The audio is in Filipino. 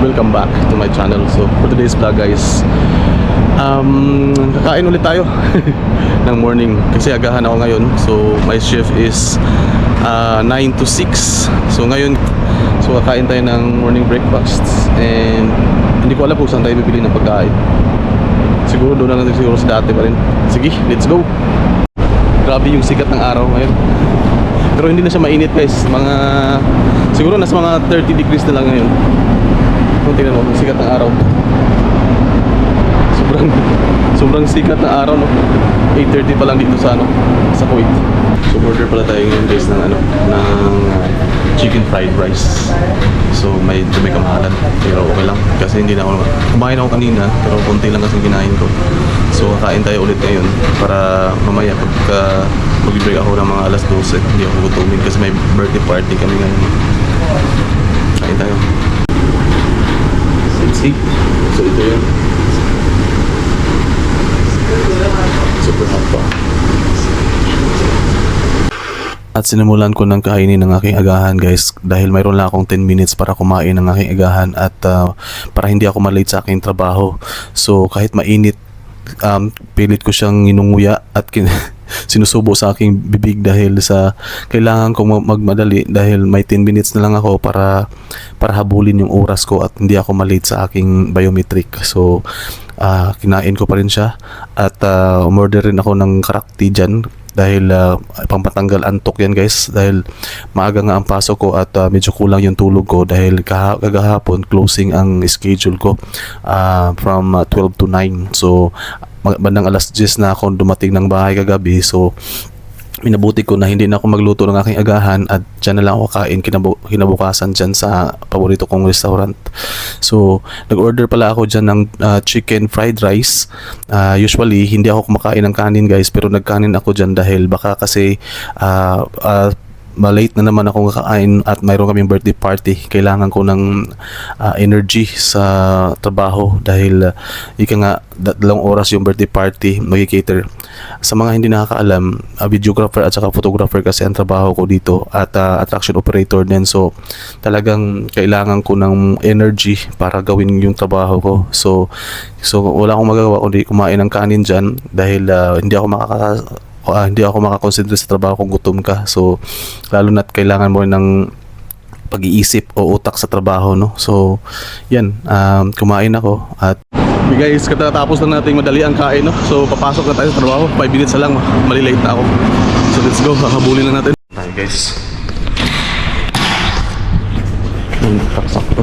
Welcome back to my channel. So for today's vlog guys, kakain ulit tayo ng morning kasi agahan ako ngayon. So my shift is 9 to 6. So ngayon, kakain tayo ng morning breakfast. And hindi ko alam kung saan tayo bibili ng pagkain. Siguro doon na natin siguro sa dati pa rin. Sige, let's go. Grabe yung sikat ng araw ngayon. Pero hindi na siya mainit guys. Siguro nasa mga 30 degrees na lang ngayon. Kung tingnan mo, sikat ng araw. Sobrang sikat na araw, no? 8:30 pa lang dito sa Kuwait. So order pala tayo ngayon guys ng chicken fried rice. So medyo may kamahalan, pero okay lang kasi hindi na ako kumain ako kanina, pero konti lang kasi kinain ko. So kakain tayo ulit ngayon para mamaya pagka mag-break ako ng mga alas 12, hindi ako gutumin kasi may birthday party kami ngayon. Kain tayo. Let's eat. So ito yun. Super hot pa. At sinimulan ko ng kainin ng aking agahan guys dahil mayroon lang akong 10 minutes para kumain ng aking agahan at para hindi ako malate sa aking trabaho. So kahit mainit, pilit ko siyang inunguya at sinusubo sa aking bibig dahil sa kailangan kong magmadali dahil may 10 minutes na lang ako para habulin yung oras ko at hindi ako malate sa aking biometric. So kinain ko pa rin siya at umorder rin ako ng karakti dyan dahil pampatanggal antok yan guys dahil maaga nga ang pasok ko at medyo kulang yung tulog ko dahil kagahapon closing ang schedule ko from 12 to 9. So bandang alas 10 na ako dumating ng bahay kagabi. So minabuti ko na hindi na ako magluto ng aking agahan at dyan na lang ako kain kinabukasan dyan sa paborito kong restaurant. So nag-order pala ako dyan ng chicken fried rice. Usually hindi ako kumakain ng kanin guys, pero nagkanin ako dyan dahil baka kasi malate na naman akong kakain at mayroon kaming birthday party. Kailangan ko ng energy sa trabaho dahil ika nga 2 oras yung birthday party mag-cater. Sa mga hindi nakakaalam, videographer at saka photographer kasi ang trabaho ko dito at attraction operator din. So talagang kailangan ko ng energy para gawin yung trabaho ko. So wala akong magagawa kundi kumain ng kanin dyan dahil hindi ako makakonsentrate sa trabaho kung gutom ka. So lalo na't kailangan mo ng pag-iisip o utak sa trabaho, no? So yan, kumain ako at guys, katatapos na nating madali ang kain, no? So papasok na tayo sa trabaho, 5 minutes na lang, malilate na ako. So let's go, habulin na natin. Hi guys. Sakto.